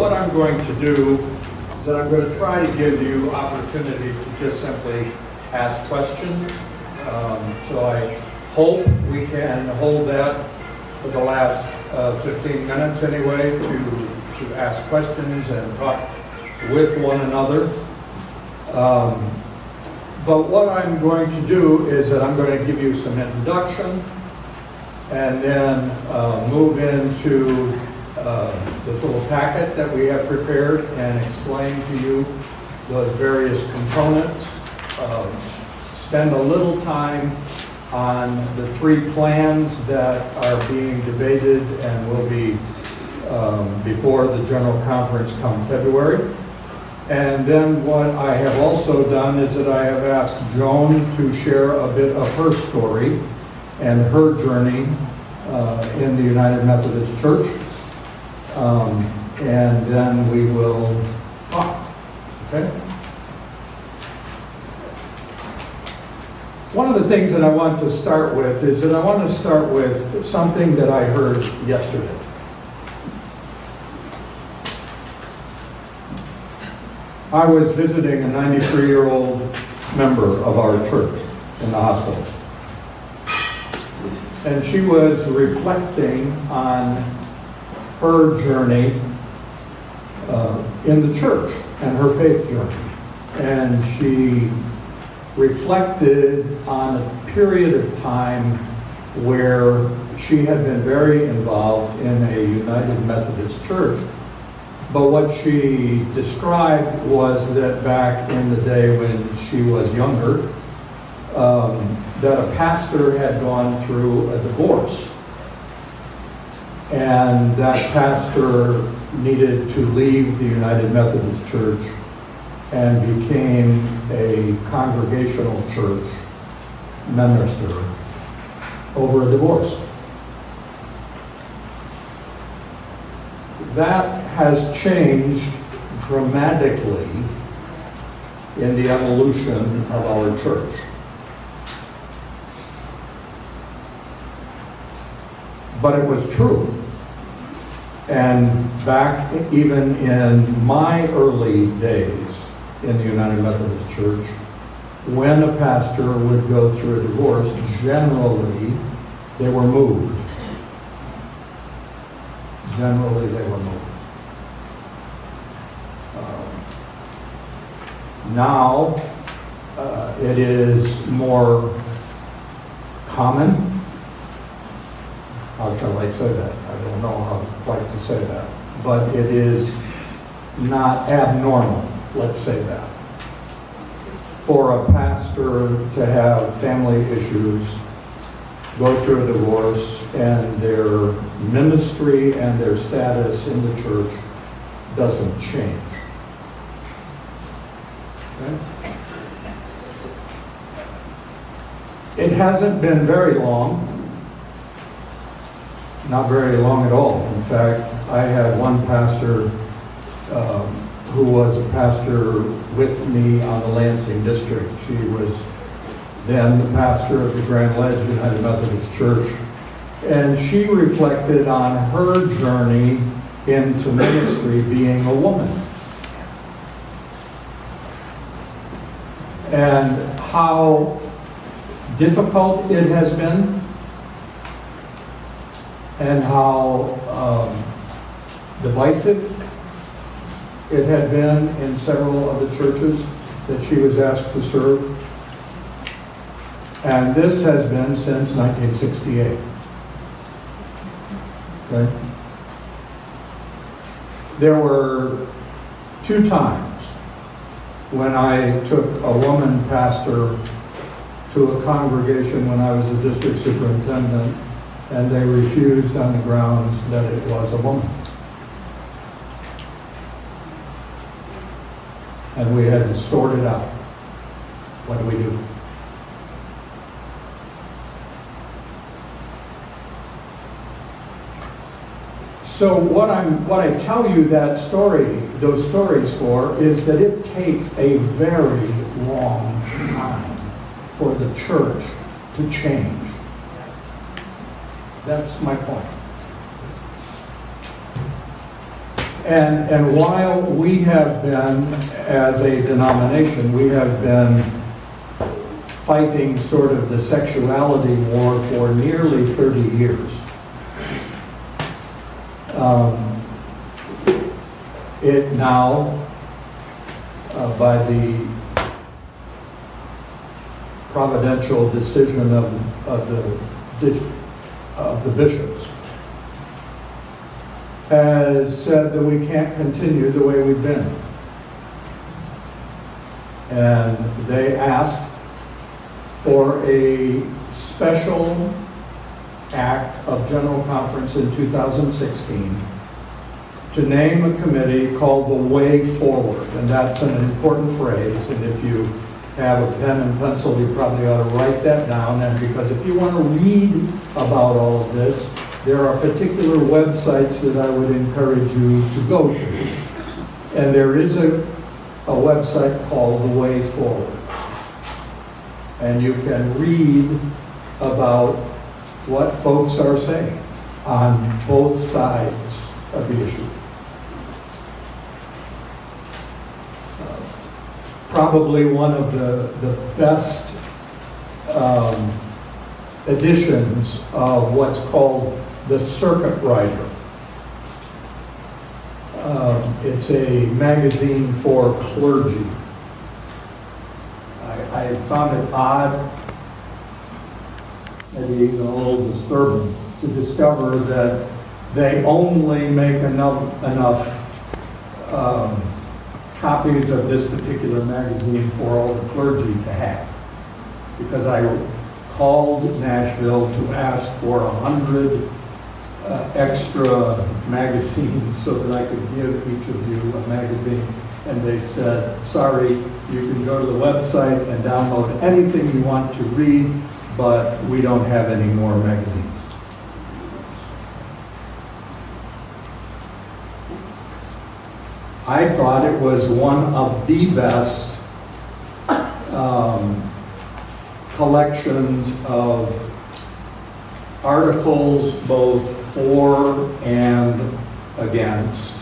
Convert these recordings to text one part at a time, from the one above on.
what I'm going to do is that I'm going to try to give you opportunity to just simply ask questions. So I hope we can hold that for the last 15 minutes anyway to ask questions and talk with one another. But what I'm going to do is that I'm going to give you some introduction and then move into this little packet that we have prepared and explain to you the various components. Spend a little time on the three plans that are being debated and will be before the General Conference come February. And then what I have also done is that I have asked Joan to share a bit of her story and her journey in the United Methodist Church. And then we will talk, okay? One of the things that I want to start with is that I want to start with something that I heard yesterday. I was visiting a 93-year-old member of our church in the hospital. And she was reflecting on her journey in the church and her faith journey. And she reflected on a period of time where she had been very involved in a United Methodist church. But what she described was that back in the day when she was younger, that a pastor had gone through a divorce. And that pastor needed to leave the United Methodist Church and became a congregational church minister over a divorce. That has changed dramatically in the evolution of our church. But it was true. And back even in my early days in the United Methodist Church, when a pastor would go through a divorce, generally they were moved. Generally they were moved. Now it is more common. How shall I say that? I don't know how quite to say that. But it is not abnormal, let's say that, for a pastor to have family issues, go through a divorce, and their ministry and their status in the church doesn't change. Okay? It hasn't been very long. Not very long at all. In fact, I had one pastor who was a pastor with me on the Lansing district. She was then the pastor of the Grand Ledge United Methodist Church. And she reflected on her journey into ministry being a woman. And how difficult it has been, and how divisive it had been in several of the churches that she was asked to serve. And this has been since 1968. Okay? There were 2 times when I took a woman pastor to a congregation when I was a district superintendent, and they refused on the grounds that it was a woman. And we had to sort it out. What do we do? So what I tell you those stories for, is that it takes a very long time for the church to change. That's my point. And while we have been, as a denomination, we have been fighting sort of the sexuality war for nearly 30 years. It now, by the providential decision of the bishops, has said that we can't continue the way we've been. And they asked for a special act of General Conference in 2016 to name a committee called the Way Forward. And that's an important phrase, and if you have a pen and pencil, you probably ought to write that down. And because if you want to read about all of this, there are particular websites that I would encourage you to go to. And there is a website called The Way Forward. And you can read about what folks are saying on both sides of the issue. Probably one of the best editions of what's called the Circuit Rider. It's a magazine for clergy. I found it odd, maybe even a little disturbing, to discover that they only make enough copies of this particular magazine for all the clergy to have. Because I called Nashville to ask for 100 extra magazines so that I could give each of you a magazine. And they said, sorry, you can go to the website and download anything you want to read, but we don't have any more magazines. I thought it was one of the best collections of articles, both for and against,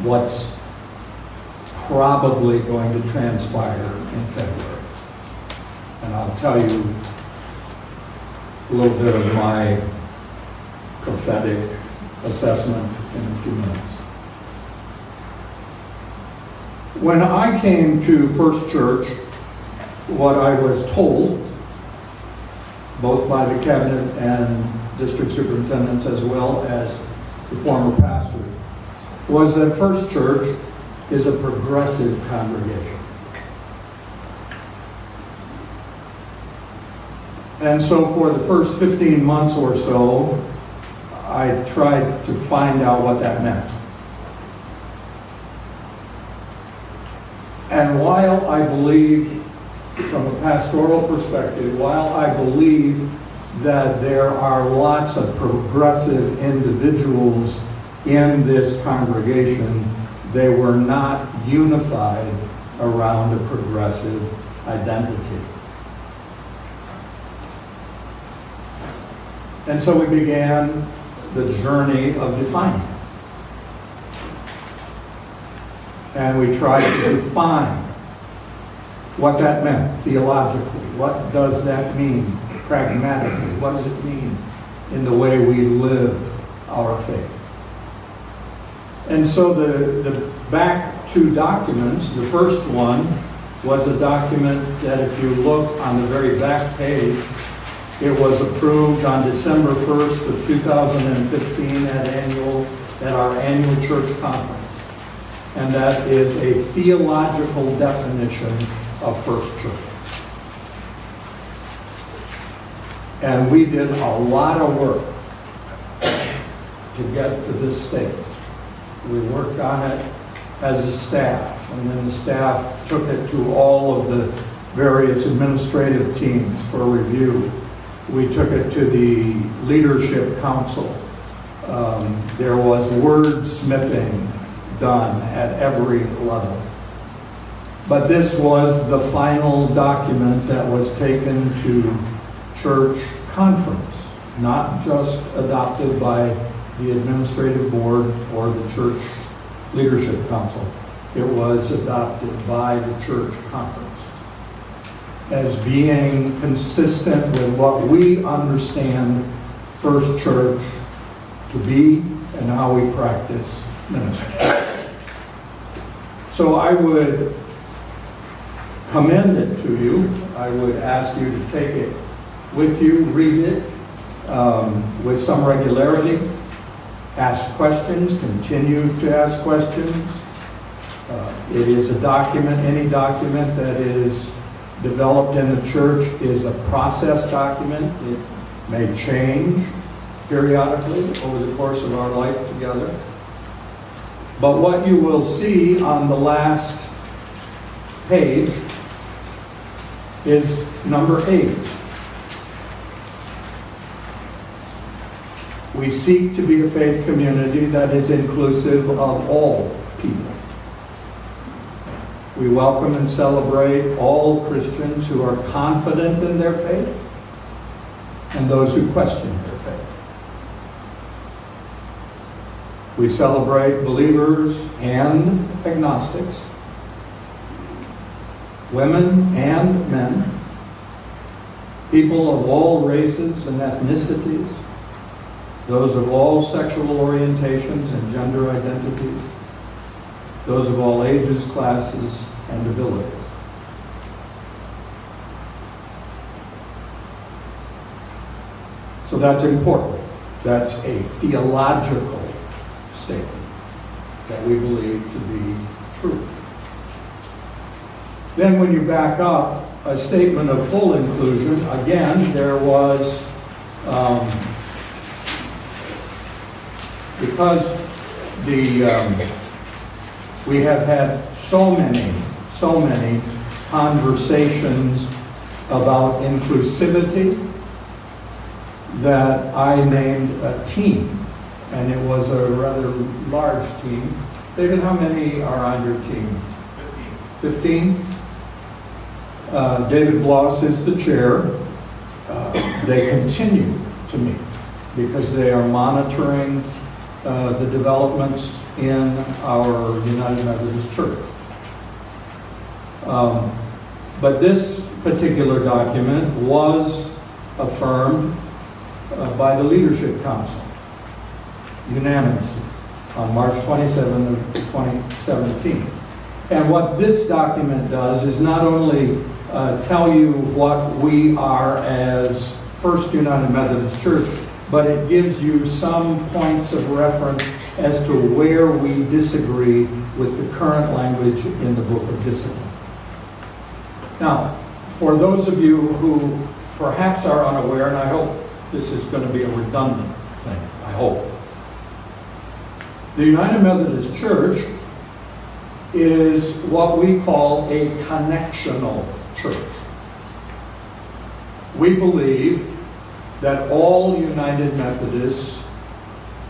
what's probably going to transpire in February. And I'll tell you a little bit of my prophetic assessment in a few minutes. When I came to First Church, what I was told, both by the cabinet and district superintendents as well as the former pastor, was that First Church is a progressive congregation. And so for the first 15 months or so, I tried to find out what that meant. And while I believe, from a pastoral perspective, while I believe that there are lots of progressive individuals in this congregation, they were not unified around a progressive identity. And so we began the journey of defining. And we tried to define what that meant theologically. What does that mean pragmatically? What does it mean in the way we live our faith? And so the back two documents, the first one was a document that if you look on the very back page, it was approved on December 1st of 2015 at our annual church conference. And that is a theological definition of First Church. And we did a lot of work to get to this state. We worked on it as a staff, and then the staff took it to all of the various administrative teams for review. We took it to the Leadership Council. There was wordsmithing done at every level. But this was the final document that was taken to church conference. not just adopted by the administrative board or the church leadership council. It was adopted by the church conference as being consistent with what we understand First Church to be and how we practice ministry. So I would commend it to you. I would ask you to take it with you, read it with some regularity, ask questions, continue to ask questions. It is a document, any document that is developed in the church is a process document. It may change periodically over the course of our life together. But what you will see on the last page is number 8. We seek to be a faith community that is inclusive of all people. We welcome and celebrate all Christians who are confident in their faith and those who question their faith. We celebrate believers and agnostics, women and men, people of all races and ethnicities, those of all sexual orientations and gender identities, those of all ages, classes, and abilities. So that's important. That's a theological statement that we believe to be true. Then when you back up, a statement of full inclusion, again, there was, because we have had so many conversations about inclusivity that I named a team, and it was a rather large team. David, how many are on your team? 15? David Bloss is the chair. They continue to meet because they are monitoring the developments in our United Methodist Church. But this particular document was affirmed by the Leadership Council unanimously on March 27 of 2017. And what this document does is not only tell you what we are as First United Methodist Church, but it gives you some points of reference as to where we disagree with the current language in the Book of Discipline. Now, for those of you who perhaps are unaware, and I hope this is going to be a redundant thing, I hope. The United Methodist Church is what we call a connectional church. We believe that all United Methodists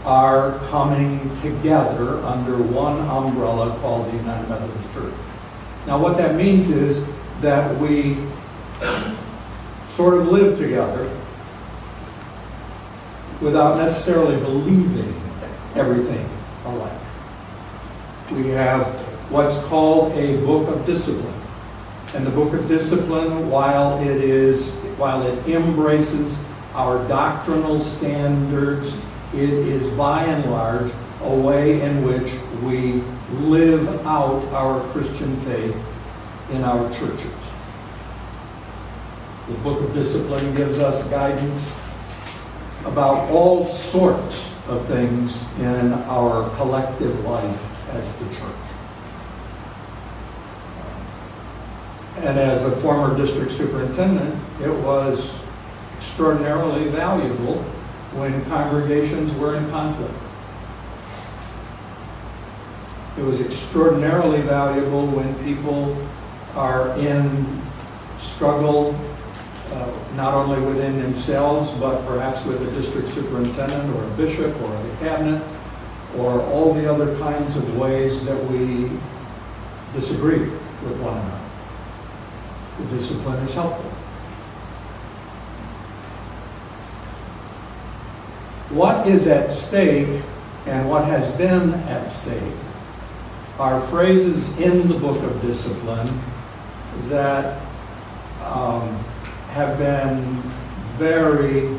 are coming together under one umbrella called the United Methodist Church. Now what that means is that we sort of live together without necessarily believing everything alike. We have what's called a Book of Discipline. And the Book of Discipline, while it embraces our doctrinal standards, it is by and large a way in which we live out our Christian faith in our churches. The Book of Discipline gives us guidance about all sorts of things in our collective life as the church. And as a former district superintendent, it was extraordinarily valuable when congregations were in conflict. It was extraordinarily valuable when people are in struggle, not only within themselves, but perhaps with a district superintendent or a bishop or a cabinet, or all the other kinds of ways that we disagree with one another. The discipline is helpful. What is at stake and what has been at stake are phrases in the Book of Discipline that have been very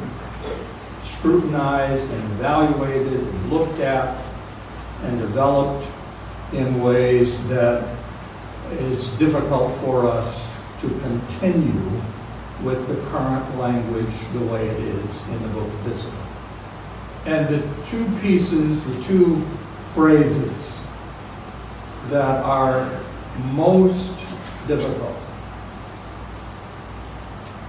scrutinized and evaluated and looked at and developed in ways that is difficult for us to continue with the current language the way it is in the Book of Discipline. And the two pieces, the two phrases that are most difficult.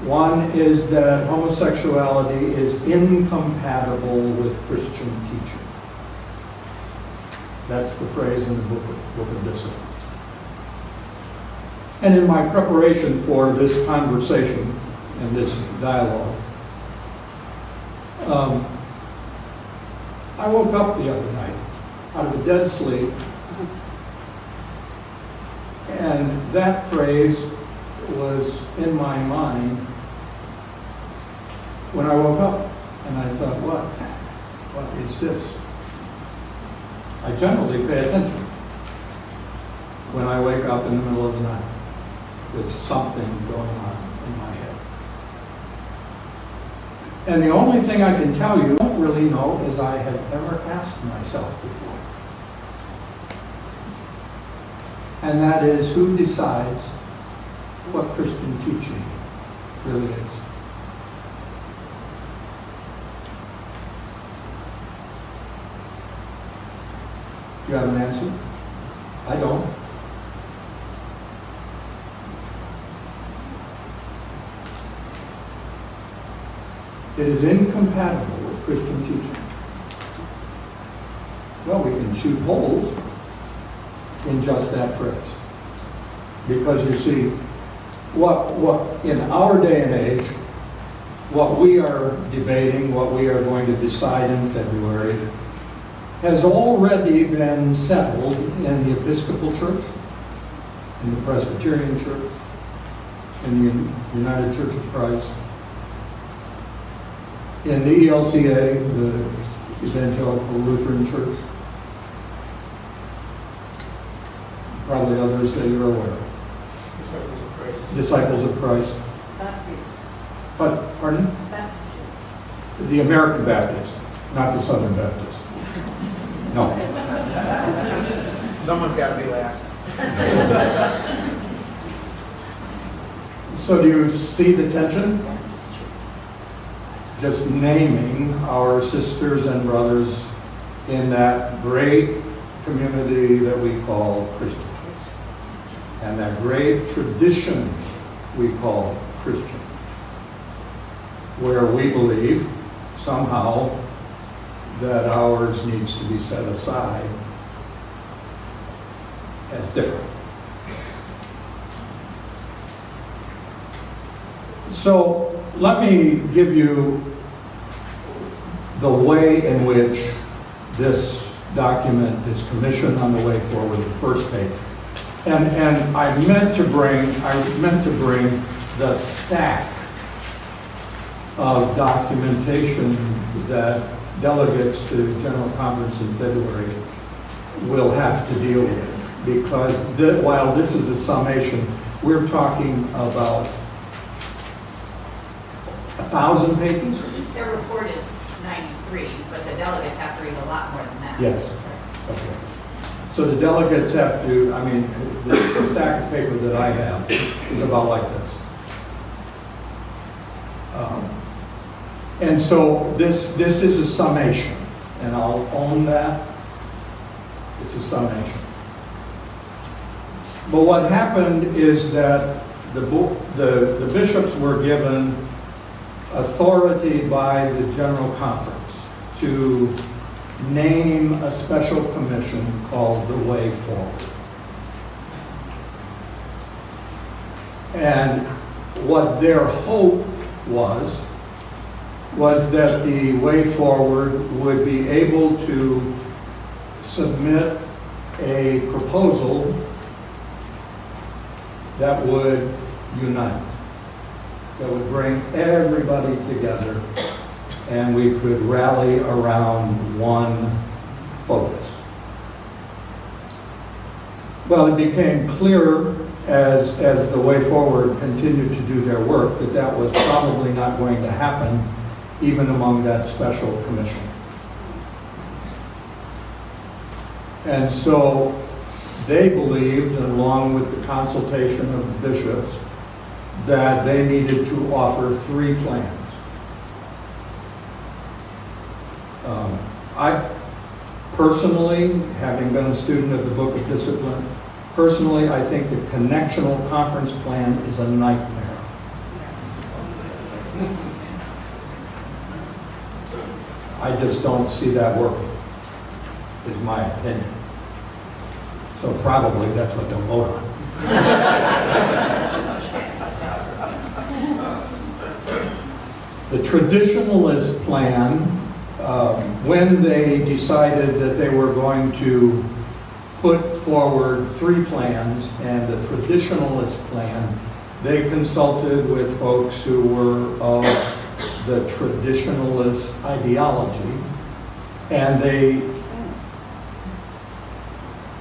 One is that homosexuality is incompatible with Christian teaching. That's the phrase in the Book of Discipline. And in my preparation for this conversation and this dialogue, I woke up the other night out of a dead sleep, and that phrase was in my mind when I woke up, and I thought, what is this? I generally pay attention when I wake up in the middle of the night with something going on in my head. And the only thing I can tell you, I don't really know, is I have ever asked myself before. And that is, who decides what Christian teaching really is? Do you have an answer? I don't. It is incompatible with Christian teaching. Well, we can shoot holes in just that phrase. Because you see, what in our day and age, what we are debating, what we are going to decide in February, has already been settled in the Episcopal Church, in the Presbyterian Church, in the United Church of Christ, in the ELCA, the Evangelical Lutheran Church, probably others that you're aware of. Disciples of Christ. Disciples of Christ. Baptist. But, pardon? Baptist. The American Baptist, not the Southern Baptist. No. Someone's got to be last. So do you see the tension? Just naming our sisters and brothers in that great community that we call Christians, and that great tradition we call Christian, where we believe somehow that ours needs to be set aside as different. So let me give you the way in which this document is commissioned on the way forward, the first page. And I meant to bring the stack of documentation that delegates to the General Conference in February will have to deal with. Because while this is a summation, we're talking about 1,000 pages? Their report is 93, but the delegates have to read a lot more than that. Yes. Okay. So the delegates have to, the stack of paper that I have is about like this. And so this is a summation, and I'll own that. It's a summation. But what happened is that the bishops were given authority by the General Conference to name a special commission called the Way Forward. And what their hope was that the Way Forward would be able to submit a proposal that would unite, that would bring everybody together and we could rally around one focus. Well, it became clear as the Way Forward continued to do their work that that was probably not going to happen even among that special commission. And so they believed, along with the consultation of the bishops, that they needed to offer 3 plans. I personally, having been a student of the Book of Discipline, personally, I think the connectional conference plan is a nightmare. I just don't see that working, is my opinion. So probably that's what they'll vote on. The traditionalist plan, when they decided that they were going to put forward 3 plans and the traditionalist plan, they consulted with folks who were of the traditionalist ideology, and they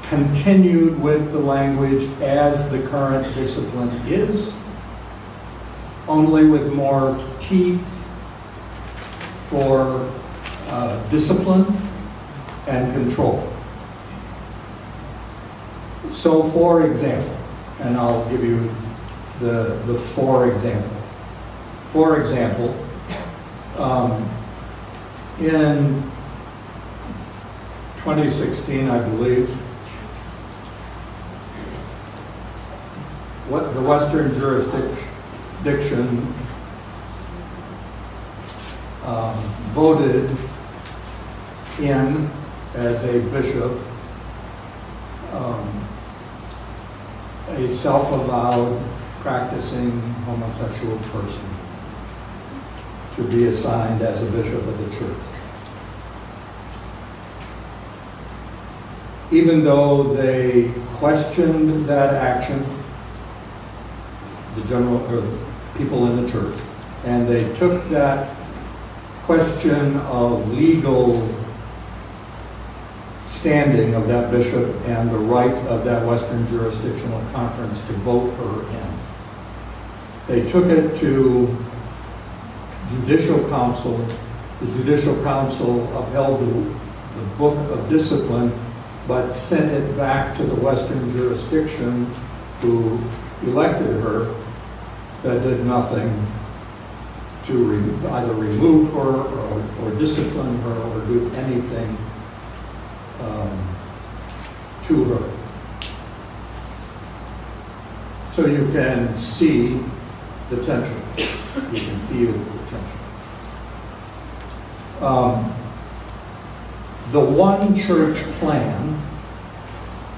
continued with the language as the current discipline is, only with more teeth for discipline and control. So, for example, and I'll give you the for example. For example, in 2016, I believe, what the Western jurisdiction voted in as a bishop a self-avowed practicing homosexual person to be assigned as a bishop of the church. Even though they questioned that action, the general or people in the church, and they took that question of legal standing of that bishop and the right of that Western Jurisdictional Conference to vote her in. They took it to Judicial Council. The Judicial Council upheld the Book of Discipline, but sent it back to the Western Jurisdiction, who elected her, that did nothing to either remove her or discipline her or do anything to her. So you can see the tension. You can feel the tension. The one church plan,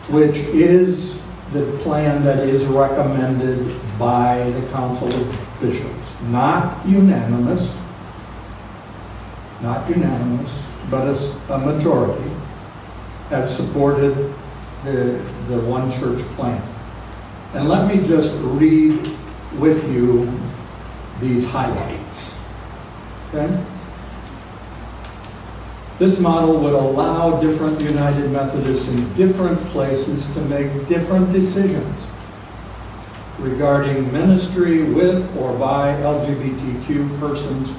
which is the plan that is recommended by the Council of Bishops, not unanimous, but a majority have supported the one church plan. And let me just read with you these highlights. Okay? This model would allow different United Methodists in different places to make different decisions regarding ministry with or by LGBTQ persons,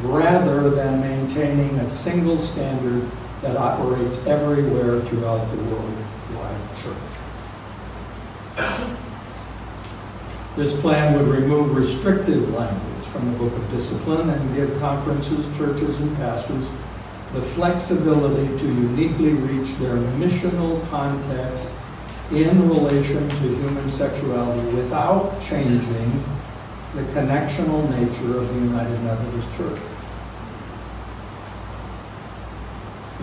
rather than maintaining a single standard that operates everywhere throughout the worldwide church. This plan would remove restrictive language from the Book of Discipline and give conferences, churches, and pastors the flexibility to uniquely reach their missional context in relation to human sexuality without changing the connectional nature of the United Methodist Church.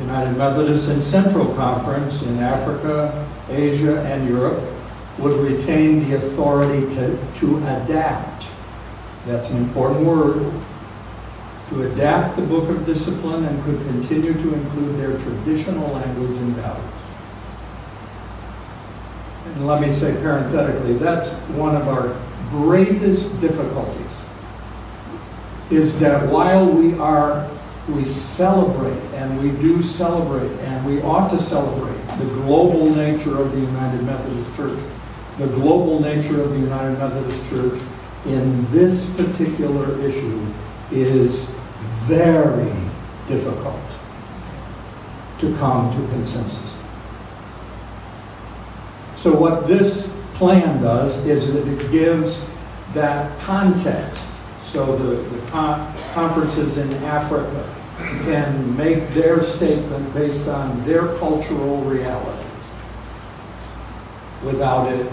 United Methodists in Central Conference in Africa, Asia, and Europe would retain the authority to adapt. That's an important word. To adapt the Book of Discipline and could continue to include their traditional language and values. And let me say parenthetically, that's one of our greatest difficulties, is that while we are we celebrate, and we do celebrate, and we ought to celebrate the global nature of the United Methodist Church. The global nature of the United Methodist Church in this particular issue is very difficult to come to consensus. So what this plan does is that it gives that context. So the conferences in Africa can make their statement based on their cultural realities without it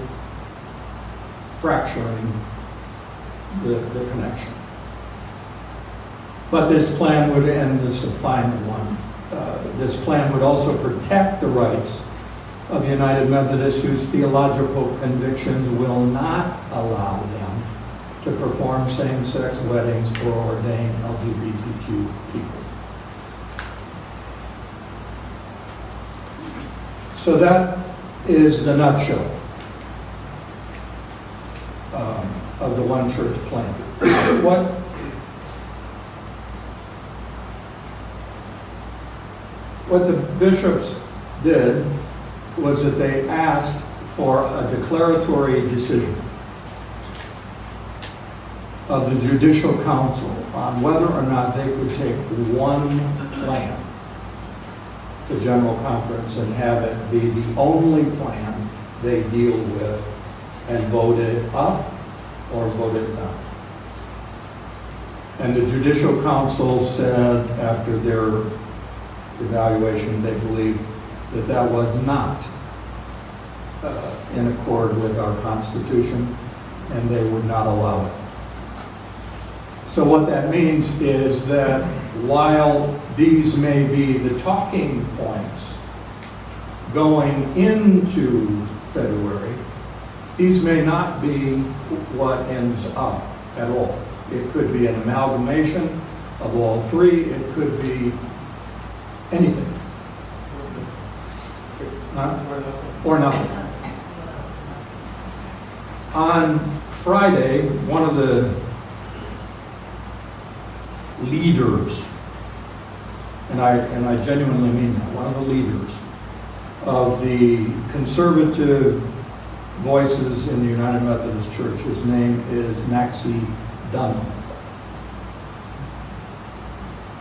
fracturing the connection. But this plan would, and this is a final one, this plan would also protect the rights of United Methodists whose theological convictions will not allow them to perform same-sex weddings or ordain LGBTQ people. So that is the nutshell of the One Church plan. What the bishops did was that they asked for a declaratory decision of the Judicial Council on whether or not they could take one plan to General Conference and have it be the only plan they deal with and vote it up or vote it down. And the Judicial Council said after their evaluation they believed that that was not in accord with our Constitution and they would not allow it. So what that means is that while these may be the talking points going into February, these may not be what ends up at all. It could be an amalgamation of all three. It could be anything. Or nothing. On Friday, one of the leaders, and I genuinely mean that, one of the leaders of the conservative voices in the United Methodist Church, his name is Maxie Dunham.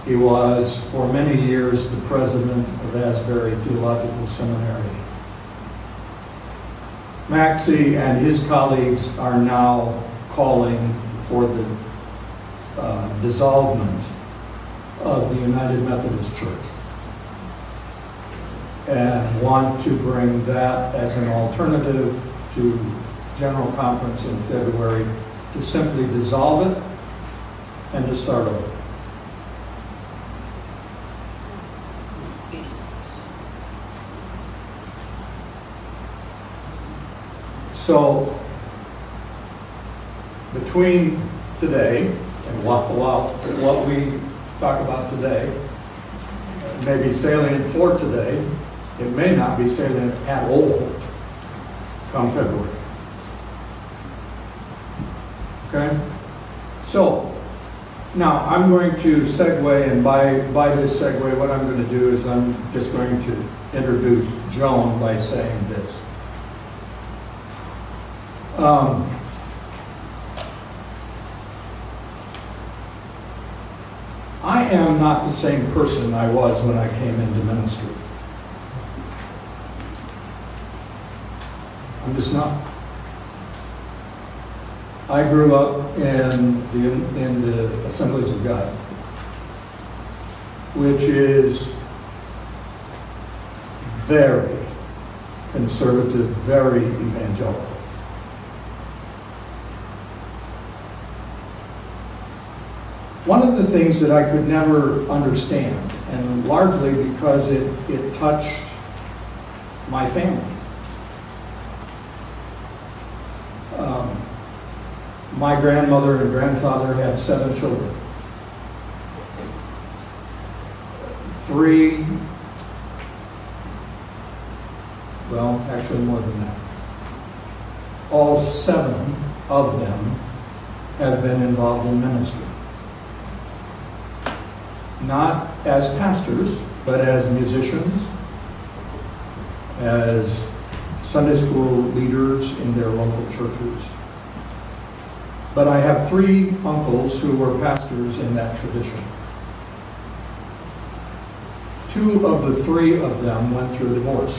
He was for many years the president of Asbury Theological Seminary. Maxie and his colleagues are now calling for the dissolvement of the United Methodist Church and want to bring that as an alternative to General Conference in February to simply dissolve it and to start over. So, between today and what we talk about today, may be salient for today, it may not be salient at all come February. Okay? So, now I'm going to segue, and by this segue, what I'm going to do is I'm just going to introduce Joan by saying this. I am not the same person I was when I came into ministry. I'm just not. I grew up in the Assemblies of God, which is very conservative, very evangelical. One of the things that I could never understand, and largely because it touched my family. My grandmother and grandfather had 7 children. 3, well, actually more than that. All 7 of them have been involved in ministry. not as pastors, but as musicians, as Sunday school leaders in their local churches. But I have 3 uncles who were pastors in that tradition. 2 of the 3 of them went through divorce.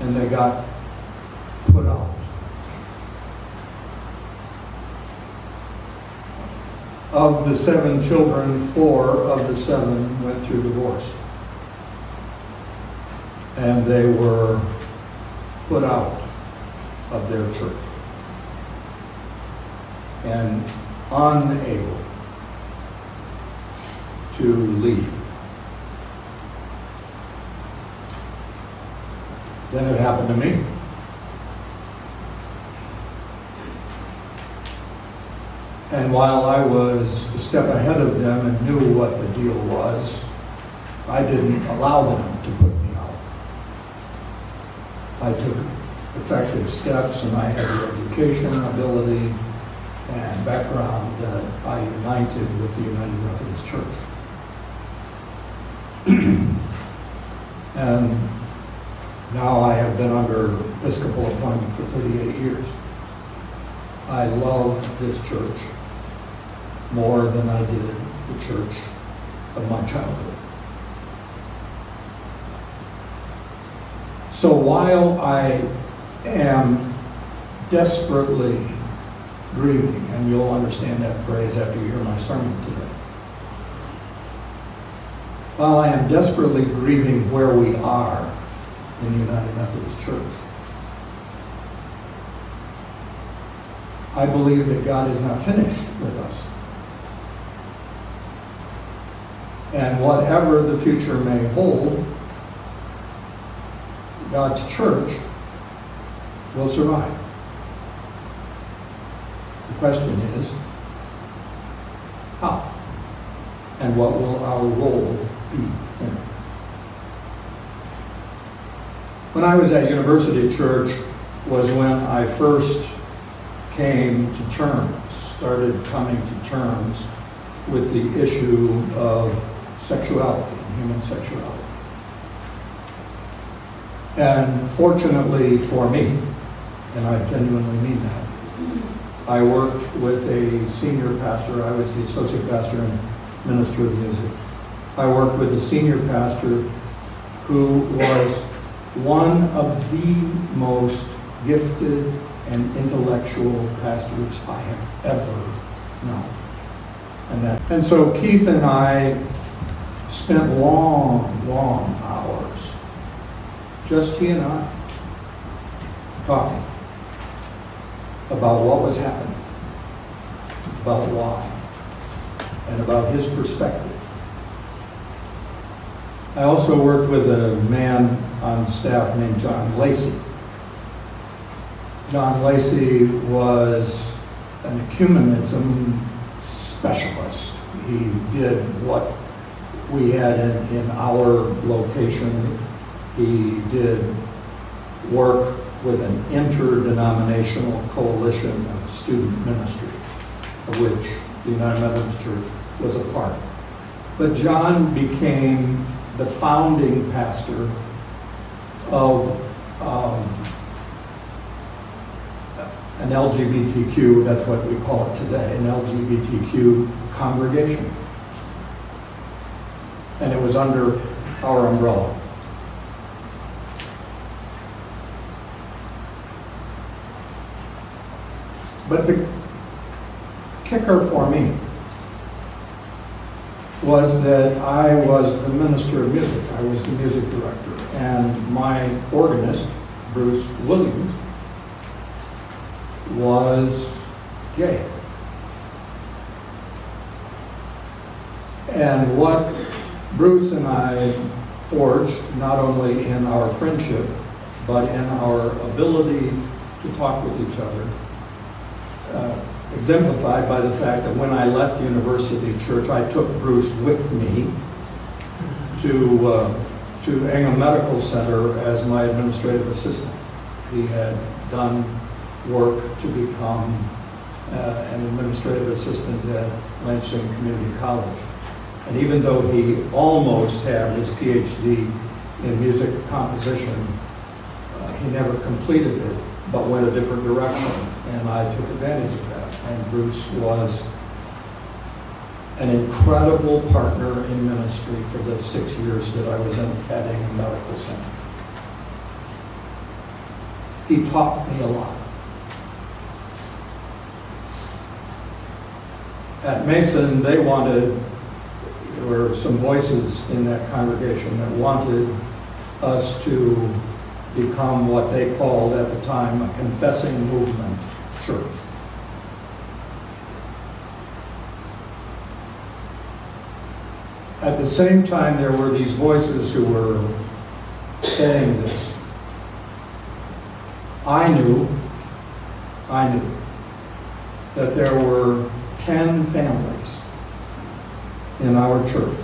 And they got put out. Of the 7 children, 4 of the 7 went through divorce. And they were put out of their church and unable to lead. Then it happened to me. And while I was a step ahead of them and knew what the deal was, I didn't allow them to put me out. I took effective steps, and I had the education, ability, and background that I united with the United Methodist Church. And now I have been under Episcopal appointment for 38 years. I love this church more than I did the church of my childhood. So while I am desperately grieving, and you'll understand that phrase after you hear my sermon today, while I am desperately grieving where we are in the United Methodist Church, I believe that God is not finished with us. And whatever the future may hold, God's church will survive. The question is, how? And what will our role be in it? When I was at University Church was when I first came to terms, started coming to terms with the issue of sexuality, human sexuality. And fortunately for me, and I genuinely mean that, I worked with a senior pastor. I was the associate pastor and minister of music. I worked with a senior pastor who was one of the most gifted and intellectual pastors I have ever known. And so Keith and I spent long hours, just he and I, talking about what was happening, about why, and about his perspective. I also worked with a man on staff named John Lacey. John Lacey was an ecumenism specialist. He did what we had in our location. He did work with an interdenominational coalition of student ministry, of which the United Methodist Church was a part. But John became the founding pastor of an LGBTQ, that's what we call it today, an LGBTQ congregation. And it was under our umbrella. But the kicker for me was that I was the minister of music. I was the music director. And my organist, Bruce Williams, was gay. And what Bruce and I forged, not only in our friendship, but in our ability to talk with each other, exemplified by the fact that when I left University Church, I took Bruce with me to Ingham Medical Center as my administrative assistant. He had done work to become an administrative assistant at Lansing Community College. And even though he almost had his PhD in music composition, he never completed it, but went a different direction, and I took advantage of that. And Bruce was an incredible partner in ministry for the 6 years that I was at Hingham Medical Center. He taught me a lot. At Mason, there were some voices in that congregation that wanted us to become what they called at the time a confessing movement church. At the same time, there were these voices who were saying this. I knew that there were 10 families in our church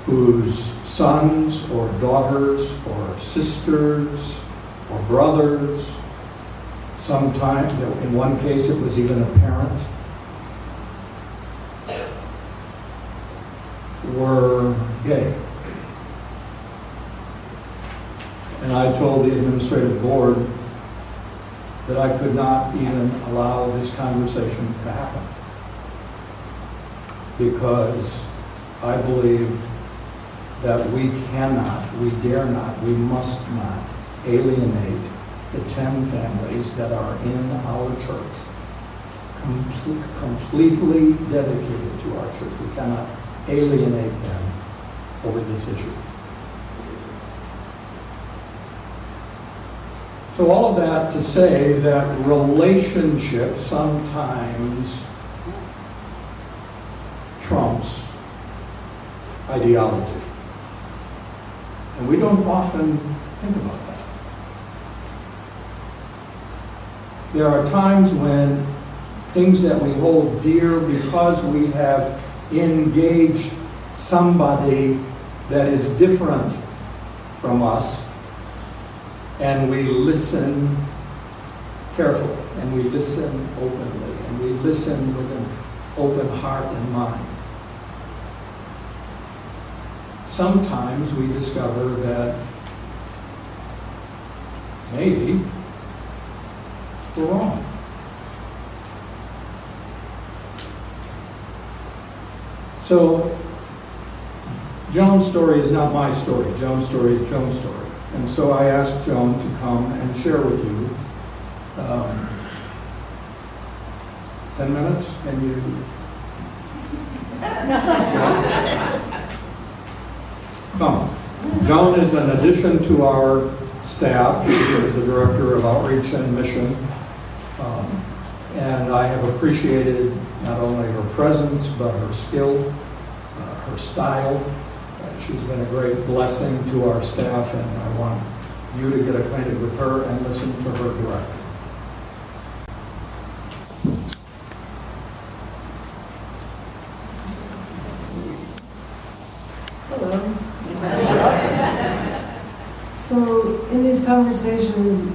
whose sons or daughters or sisters or brothers, sometimes, in one case it was even a parent, were gay. And I told the administrative board that I could not even allow this conversation to happen, because I believe that we cannot, we dare not, we must not alienate the 10 families that are in our church, completely dedicated to our church. We cannot alienate them over this issue. So all of that to say that relationship sometimes trumps ideology. And we don't often think about that. There are times when things that we hold dear because we have engaged somebody that is different from us, and we listen carefully, and we listen openly, and we listen with an open heart and mind. Sometimes we discover that maybe we're wrong. So, Joan's story is not my story. Joan's story is Joan's story. And so I asked Joan to come and share with you 10 minutes, and you... Come. Joan is an addition to our staff. She is the Director of Outreach and Mission. And I have appreciated not only her presence, but her skill, her style. She's been a great blessing to our staff, and I want you to get acquainted with her and listen to her directly. Hello. So in these conversations,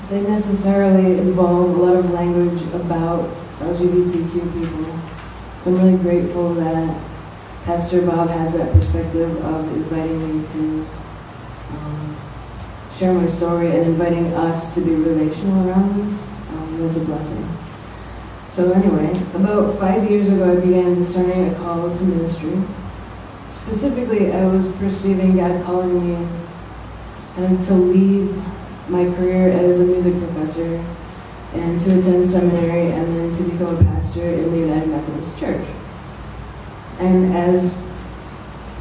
they necessarily involve a lot of language about LGBTQ people. So I'm really grateful that Pastor Bob has that perspective of inviting me to share my story and inviting us to be relational around this. It was a blessing. So anyway, about 5 years ago, I began discerning a call to ministry. Specifically, I was perceiving God calling me to leave my career as a music professor and to attend seminary and then to become a pastor in the United Methodist Church. And as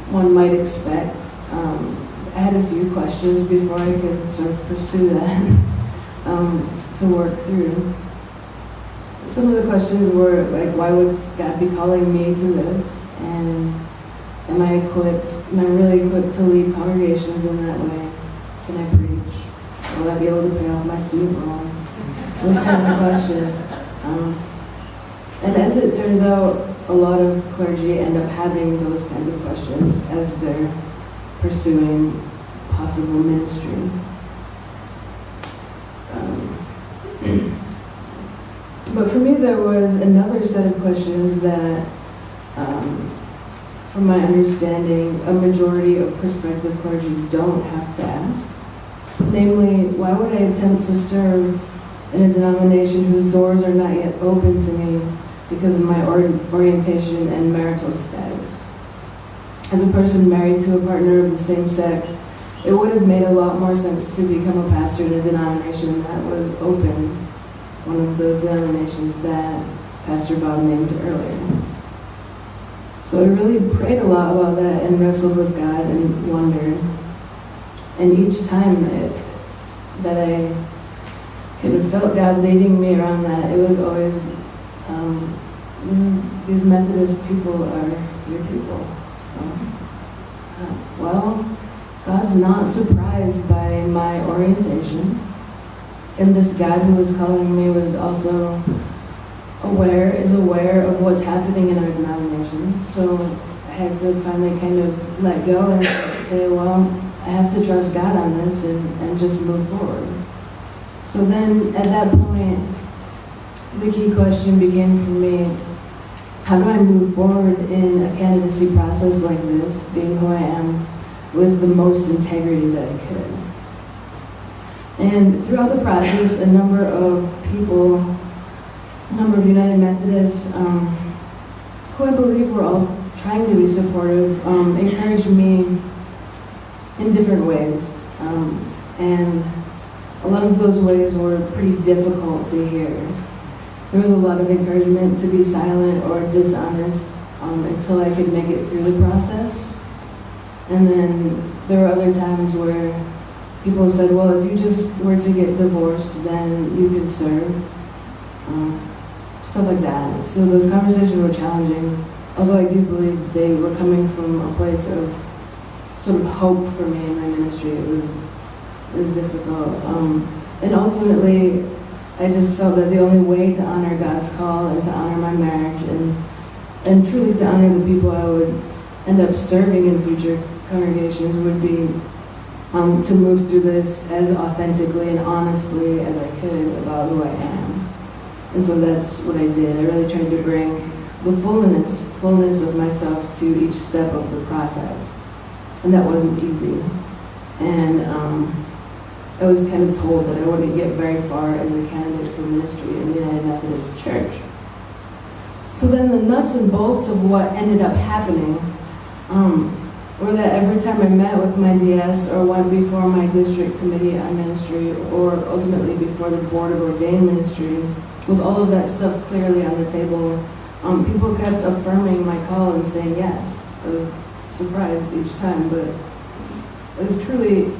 one might expect, I had a few questions before I could sort of pursue that to work through. Some of the questions were like, why would God be calling me to this? And am I really equipped to lead congregations in that way? Can I preach? Will I be able to pay off my student loans? Those kind of questions. And as it turns out, a lot of clergy end up having those kinds of questions as they're pursuing possible ministry. But for me, there was another set of questions that, from my understanding, a majority of prospective clergy don't have to ask. Namely, why would I attempt to serve in a denomination whose doors are not yet open to me because of my orientation and marital status? As a person married to a partner of the same sex, it would have made a lot more sense to become a pastor in a denomination that was open, one of those denominations that Pastor Bob named earlier. So I really prayed a lot about that and wrestled with God and wondered. And each time that I kind of felt God leading me around that, it was always, these Methodist people are your people. So, well, God's not surprised by my orientation. And this God who was calling me was also is aware of what's happening in our denomination. So I had to finally kind of let go and say, well, I have to trust God on this and just move forward. So then at that point, the key question became for me, how do I move forward in a candidacy process like this, being who I am, with the most integrity that I could? And throughout the process, a number of United Methodists, who I believe were all trying to be supportive, encouraged me in different ways. And a lot of those ways were pretty difficult to hear. There was a lot of encouragement to be silent or dishonest until I could make it through the process. And then there were other times where people said, well, if you just were to get divorced, then you could serve. Stuff like that. So those conversations were challenging, although I do believe they were coming from a place of sort of hope for me in my ministry. It was difficult. And ultimately, I just felt that the only way to honor God's call and to honor my marriage and truly to honor the people I would end up serving in future congregations would be to move through this as authentically and honestly as I could about who I am. And so that's what I did. I really tried to bring the fullness of myself to each step of the process. And that wasn't easy. And I was kind of told that I wouldn't get very far as a candidate for ministry in the United Methodist Church. So then the nuts and bolts of what ended up happening were that every time I met with my DS or went before my district committee on ministry or ultimately before the board of ordained ministry, with all of that stuff clearly on the table, people kept affirming my call and saying yes. I was surprised each time, but it was truly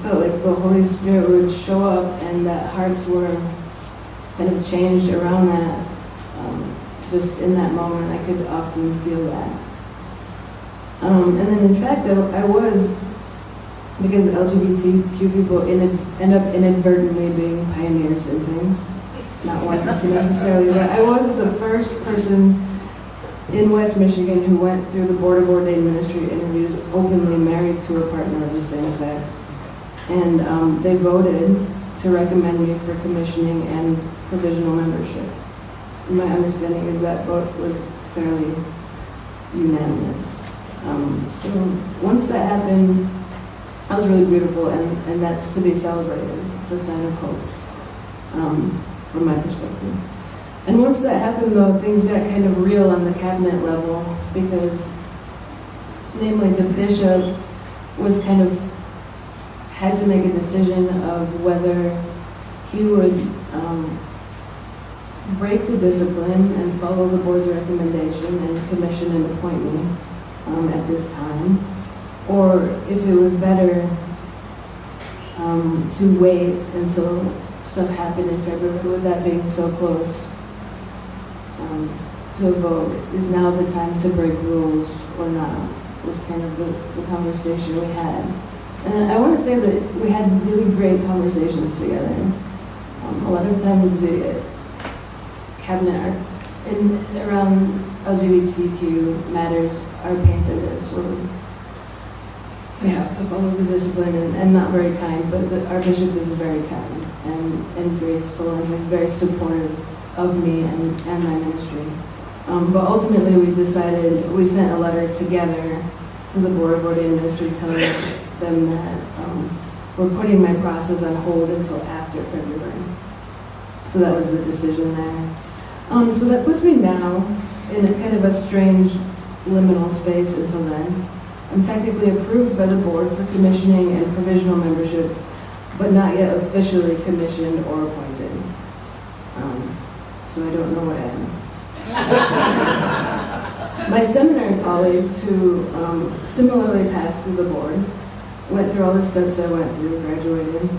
felt like the Holy Spirit would show up and that hearts were kind of changed around that. Just in that moment, I could often feel that. And then in fact, I was, because LGBTQ people end up inadvertently being pioneers in things, not wanting to necessarily, but I was the first person in West Michigan who went through the Board of Ordained Ministry interviews openly married to a partner of the same sex. And they voted to recommend me for commissioning and provisional membership. My understanding is that vote was fairly unanimous. So once that happened, that was really beautiful, and that's to be celebrated. It's a sign of hope, from my perspective. And once that happened, though, things got kind of real on the cabinet level, because namely the bishop was kind of had to make a decision of whether he would break the discipline and follow the board's recommendation and commission and appoint me at this time, or if it was better to wait until stuff happened in February, with that being so close to a vote. Is now the time to break rules or not? Was kind of the conversation we had. And I want to say that we had really great conversations together. A lot of times the cabinet around LGBTQ matters are painted as sort of, we have to follow the discipline and not very kind, but our bishop is very kind. and graceful, and he was very supportive of me and my ministry. But ultimately, we sent a letter together to the Board of Ordained Ministry telling them that we're putting my process on hold until after February. So that was the decision there. So that puts me now in a kind of a strange liminal space until then. I'm technically approved by the board for commissioning and provisional membership, but not yet officially commissioned or appointed. So I don't know what I am. My seminary colleagues who similarly passed through the board, went through all the steps I went through, graduated,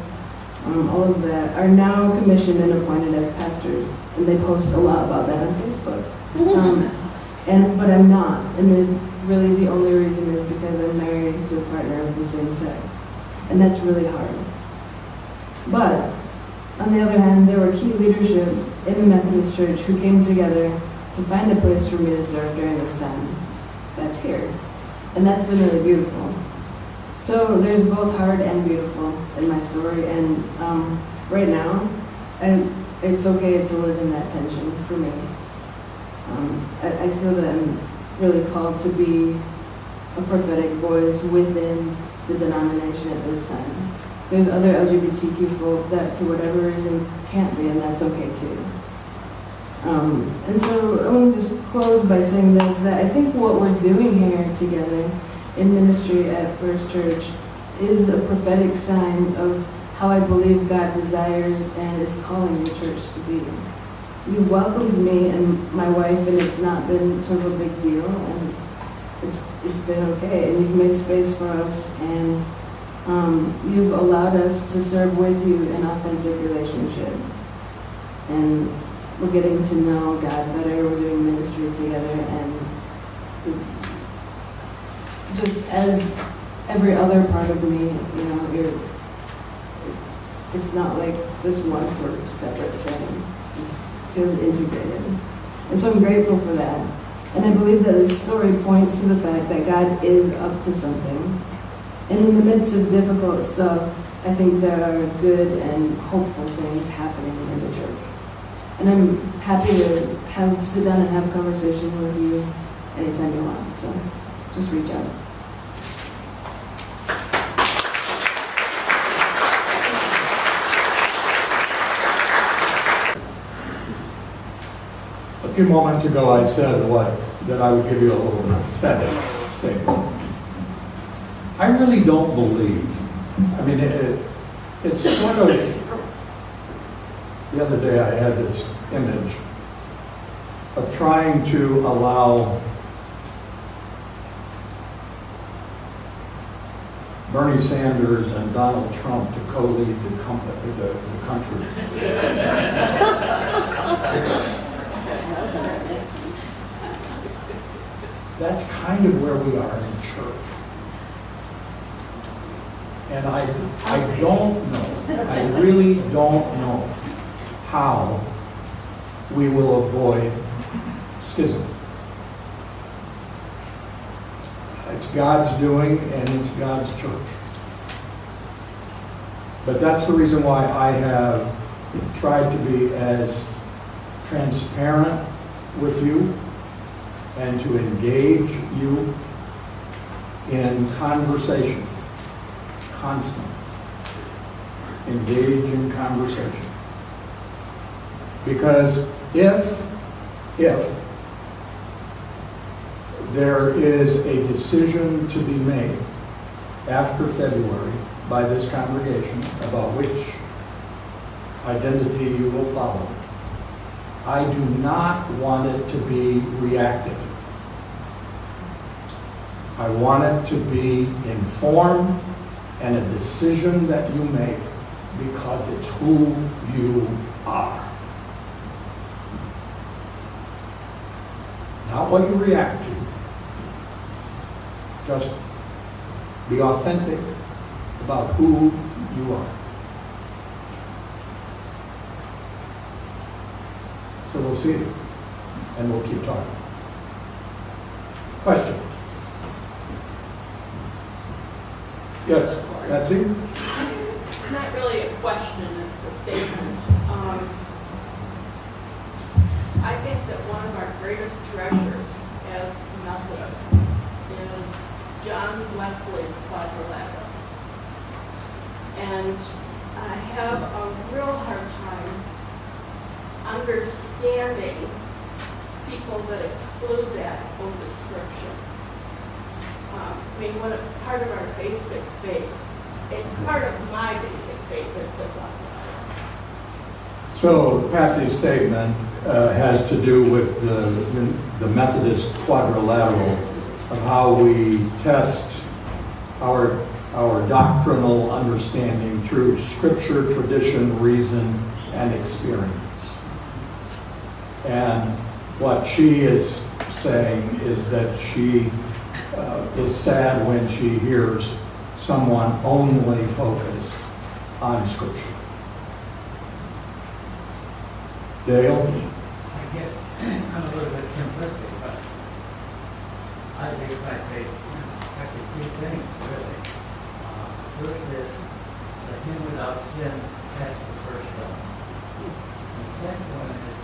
all of that, are now commissioned and appointed as pastors. And they post a lot about that on Facebook. But I'm not. And really the only reason is because I'm married to a partner of the same sex. And that's really hard. But on the other hand, there were key leadership in the Methodist Church who came together to find a place for me to serve during this time. That's here. And that's been really beautiful. So there's both hard and beautiful in my story. And right now, it's okay to live in that tension for me. I feel that I'm really called to be a prophetic voice within the denomination at this time. There's other LGBTQ folk that for whatever reason can't be, and that's okay too. And so I want to just close by saying this, that I think what we're doing here together in ministry at First Church is a prophetic sign of how I believe God desires and is calling the church to be. You've welcomed me and my wife, and it's not been sort of a big deal, and it's been okay, and you've made space for us, and you've allowed us to serve with you in authentic relationship. And we're getting to know God better, we're doing ministry together, and just as every other part of me, it's not like this one sort of separate thing. It feels integrated. And so I'm grateful for that. And I believe that this story points to the fact that God is up to something. And in the midst of difficult stuff, I think there are good and hopeful things happening in the church. And I'm happy to sit down and have a conversation with you anytime you want. So just reach out. A few moments ago, I said that I would give you a little prophetic statement. I really don't believe. I mean, it's sort of. The other day, I had this image of trying to allow Bernie Sanders and Donald Trump to co-lead the country. That's kind of where we are in church. And I don't know, I really don't know how we will avoid schism. It's God's doing, and it's God's church. But that's the reason why I have tried to be as transparent with you and to engage you in conversation, constant. Engage in conversation. Because if there is a decision to be made after February by this congregation about which identity you will follow, I do not want it to be reactive. I want it to be informed and a decision that you make because it's who you are. Not what you react to. Just be authentic about who you are. So we'll see, and we'll keep talking. Questions? Yes, Betsy? Not really a question, it's a statement. I think that one of our greatest treasures as Methodists is Joan VanDessel's quadrilateral. And I have a real hard time understanding people that exclude that over Scripture. I mean, when it's part of our basic faith, it's part of my basic faith is the quadrilateral. So Patsy's statement has to do with the Methodist quadrilateral of how we test our doctrinal understanding through Scripture, tradition, reason, and experience. And what she is saying is that she is sad when she hears someone only focus on Scripture. Dale? I guess I'm a little bit simplistic, but I base my faith on two things, really. First is that him without sin cast the first stone. And the second one is,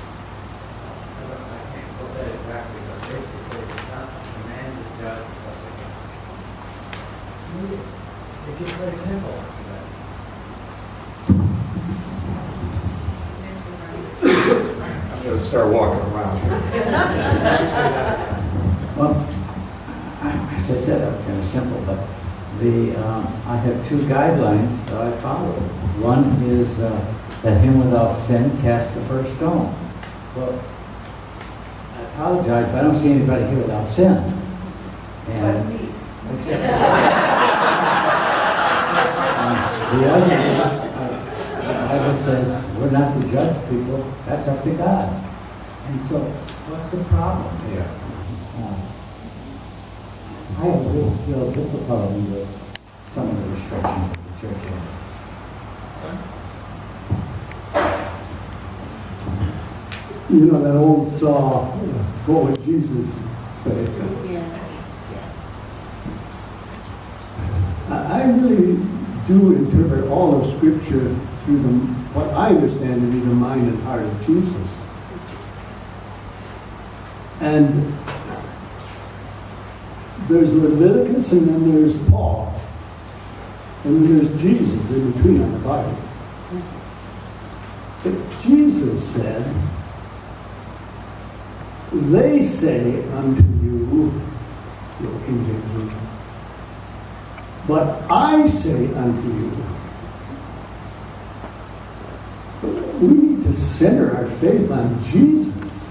I can't quote that exactly, but basically it's not a command to judge or something. It gets very simple after that. I'm going to start walking around here. Well, as I said, I'm kind of simple, but I have two guidelines that I follow. One is that him without sin cast the first stone. Well, I apologize, but I don't see anybody here without sin. And the other is, the Bible says we're not to judge people. That's up to God. And so, what's the problem here? I have a real difficulty with some of the restrictions of the church here. You know that old saw, what would Jesus say? I really do interpret all of Scripture through what I understand to be the mind and heart of Jesus. And there's Leviticus and then there's Paul. And then there's Jesus in between on the Bible. But Jesus said, they say unto you, your King James Version, but I say unto you. We need to center our faith on Jesus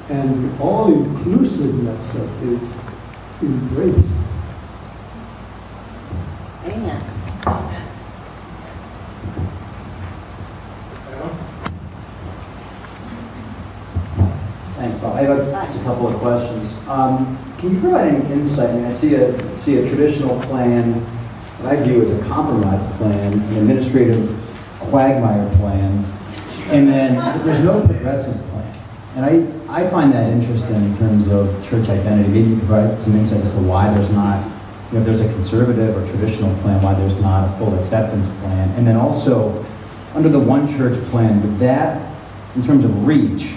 and the all-inclusiveness of his embrace. Amen. Thanks, Bob. I have just a couple of questions. Can you provide any insight? I mean, I see a traditional plan, what I view as a compromise plan, an administrative quagmire plan, and then there's no progressive plan. And I find that interesting in terms of church identity. Maybe you could provide some insight as to why there's not, if there's a conservative or traditional plan, why there's not a full acceptance plan. And then also, under the one church plan, would that, in terms of reach,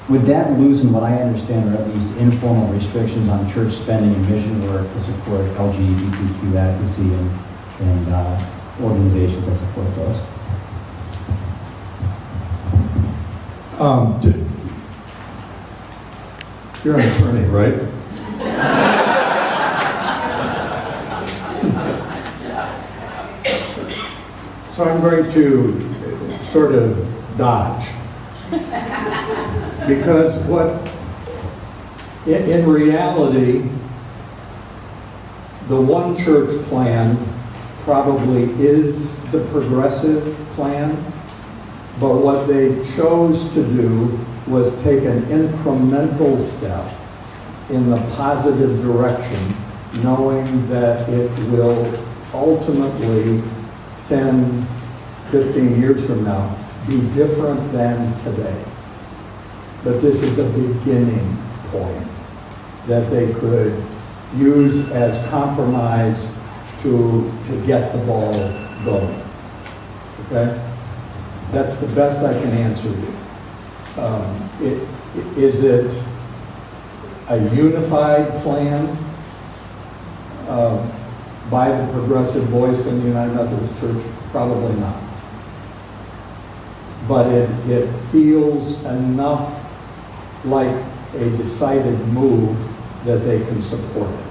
would that loosen what I understand are at least informal restrictions on church spending and mission work to support LGBTQ advocacy and organizations that support those? You're an attorney, right? So I'm going to sort of dodge. Because in reality, the one church plan probably is the progressive plan, but what they chose to do was take an incremental step in the positive direction, knowing that it will ultimately, 10, 15 years from now, be different than today. But this is a beginning point that they could use as compromise to get the ball going. Okay? That's the best I can answer you. Is it a unified plan by the progressive voice in the United Methodist Church? Probably not. But it feels enough like a decided move that they can support it.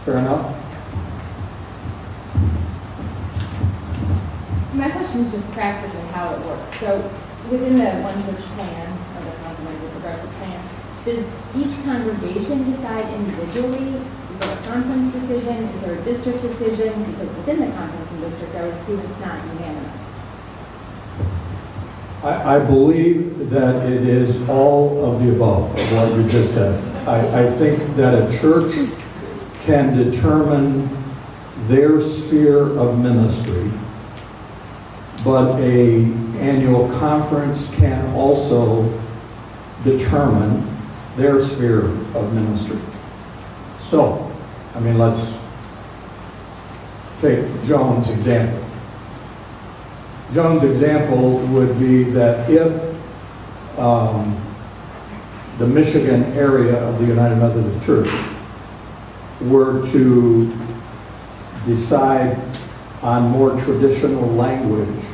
Fair enough? My question is just practically how it works. So within the one church plan, or the compromise progressive plan, does each congregation decide individually? Is there a conference decision? Is there a district decision? Because within the conference and district, I would assume it's not unanimous. I believe that it is all of the above, of what you just said. I think that a church can determine their sphere of ministry, but an annual conference can also determine their sphere of ministry. So, I mean, let's take Joan's example. Joan's example would be that if the Michigan area of the United Methodist Church were to decide on more traditional language,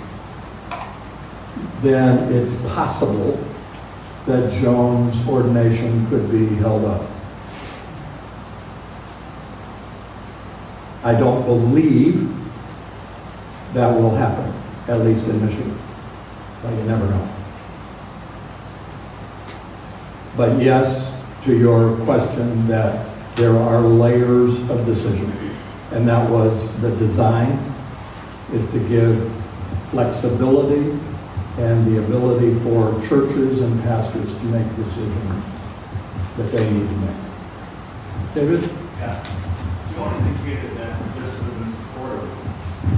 then it's possible that Joan's ordination could be held up. I don't believe that will happen, at least in Michigan, but you never know. But yes, to your question, that there are layers of decision, and that was the design, is to give flexibility and the ability for churches and pastors to make decisions that they need to make. David? Yeah. Joan indicated that the bishop has been supportive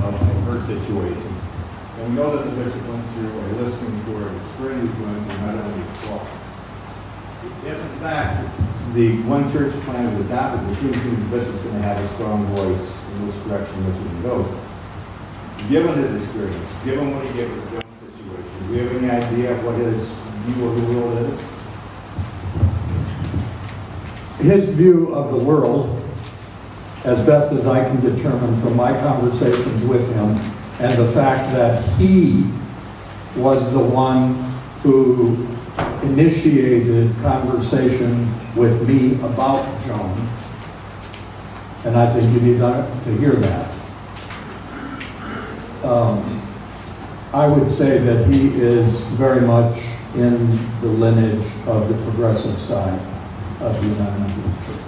of her situation. And we know that the bishop went through a listening tour of experience when he met on his call. If in fact the one church plan is adopted, it seems to me the bishop's going to have a strong voice in which direction Michigan goes. Given his experience, given what he did with Joan's situation, do you have any idea of what his view of the world is? His view of the world, as best as I can determine from my conversations with him, and the fact that he was the one who initiated conversation with me about Joan, and I think you need to hear that. I would say that he is very much in the lineage of the progressive side of the United Methodist Church.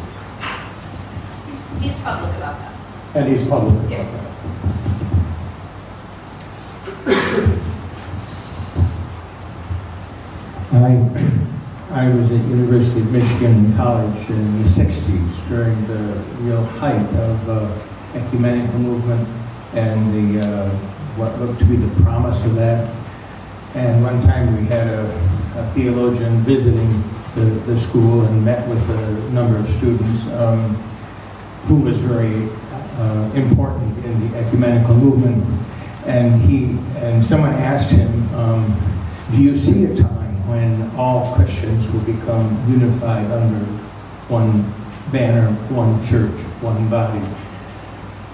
He's public about that. And he's public about Yeah. that. I was at University of Michigan in college in the 60s during the real height of ecumenical movement and the what looked to be the promise of that. And one time we had a theologian visiting the school and met with a number of students who was very important in the ecumenical movement. And someone asked him, do you see a time when all Christians will become unified under one banner, one church, one body?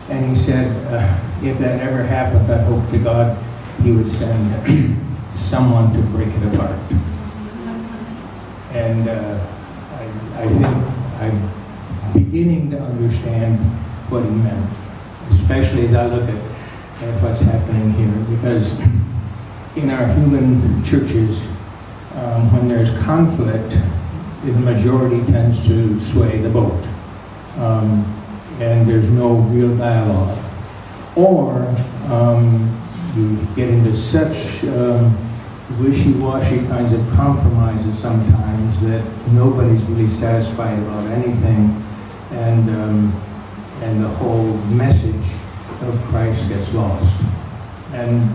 And he said, if that ever happens, I hope to God he would send someone to break it apart. And I think I'm beginning to understand what he meant, especially as I look at what's happening here, because in our human churches, when there's conflict, the majority tends to sway the boat, and there's no real dialogue. Or you get into such wishy-washy kinds of compromises sometimes that nobody's really satisfied about anything, and the whole message of Christ gets lost. And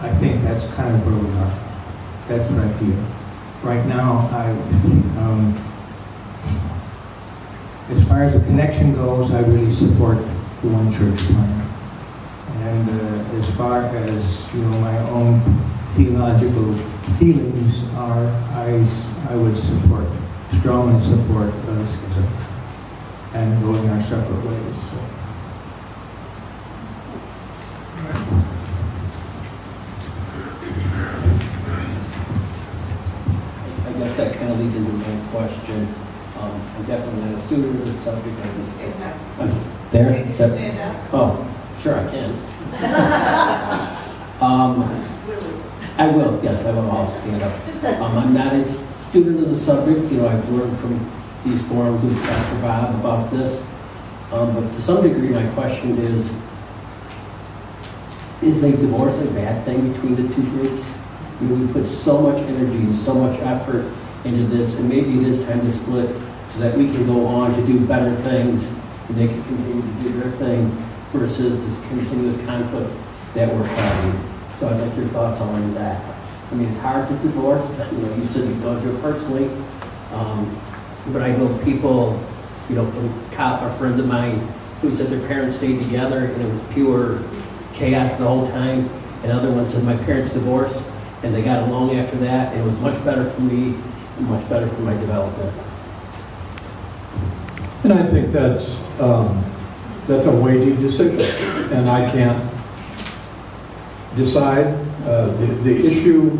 I think that's kind of where we are. That's what I feel. Right now, as far as the connection goes, I really support the one church plan. And as far as my own theological feelings are, I would support, strongly support schism and going our separate ways. So. I guess that kind of leads into my question. I'm definitely not a student of this subject. There? Oh, sure I can. I will, yes, I will all stand up. I'm not a student of the subject. I've learned from these forums with Pastor Bob about this. But to some degree, my question is a divorce a bad thing between the two groups? We put so much energy and so much effort into this, and maybe it is time to split so that we can go on to do better things and they can continue to do their thing versus this continuous conflict that we're having. So I'd like your thoughts on that. I mean, it's hard to divorce. You said you've gone through it personally, but I know people, from friends of mine who said their parents stayed together and it was pure chaos the whole time, and other ones said my parents divorced and they got along after that, and it was much better for me and much better for my development. And I think that's a weighty decision, and I can't decide. The issue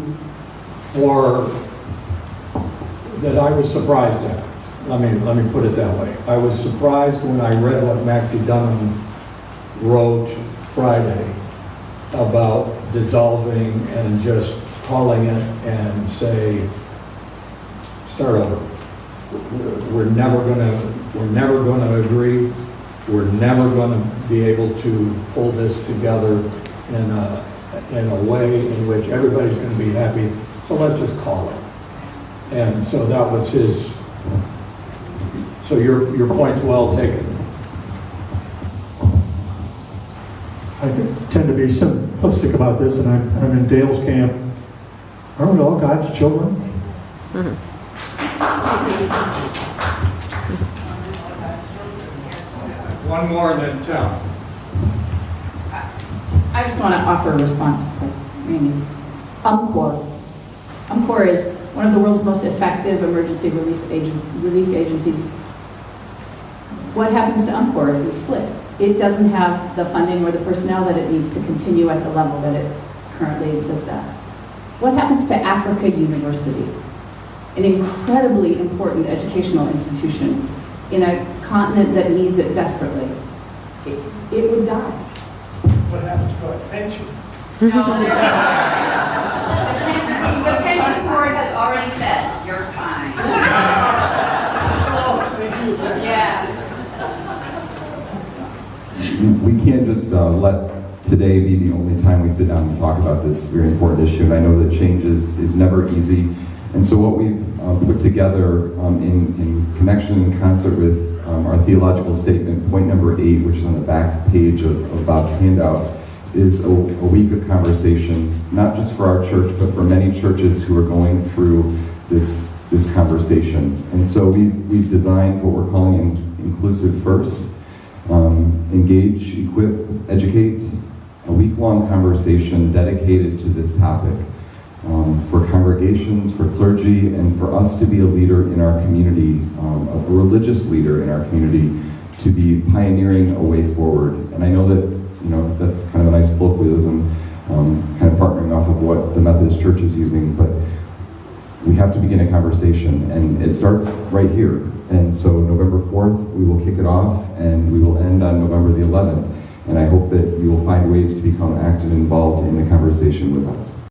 that I was surprised at. Let me put it that way. I was surprised when I read what Maxie Dunham wrote Friday about dissolving and just calling it and say, start over. We're never gonna agree. We're never gonna be able to pull this together in a way in which everybody's gonna be happy. So let's just call it. And so that was his. So your point's well taken. I tend to be simplistic about this, and I'm in Dale's camp. Aren't we all God's children? One more and then Tim. I just want to offer a response to Randy's. UMCOR is one of the world's most effective emergency relief agencies. What happens to UMCOR if we split? It doesn't have the funding or the personnel that it needs to continue at the level that it currently exists at. What happens to Africa University, an incredibly important educational institution in a continent that needs it desperately? It would die. What happens to our pension? No, the pension board has already said, you're fine. Yeah. We can't just let today be the only time we sit down and talk about this very important issue, and I know that change is never easy. And so what we've put together in connection and concert with our theological statement, point number 8, which is on the back page of Bob's handout, is a week of conversation, not just for our church, but for many churches who are going through this conversation. And so we've designed what we're calling Inclusive First. Engage, equip, educate, a week-long conversation dedicated to this topic for congregations, for clergy, and for us to be a leader in our community, a religious leader in our community, to be pioneering a way forward. And I know that that's kind of a nice colloquialism, kind of partnering off of what the Methodist Church is using, but we have to begin a conversation, and it starts right here. And so November 4th, we will kick it off, and we will end on November the 11th. And I hope that you will find ways to become active and involved in the conversation with us.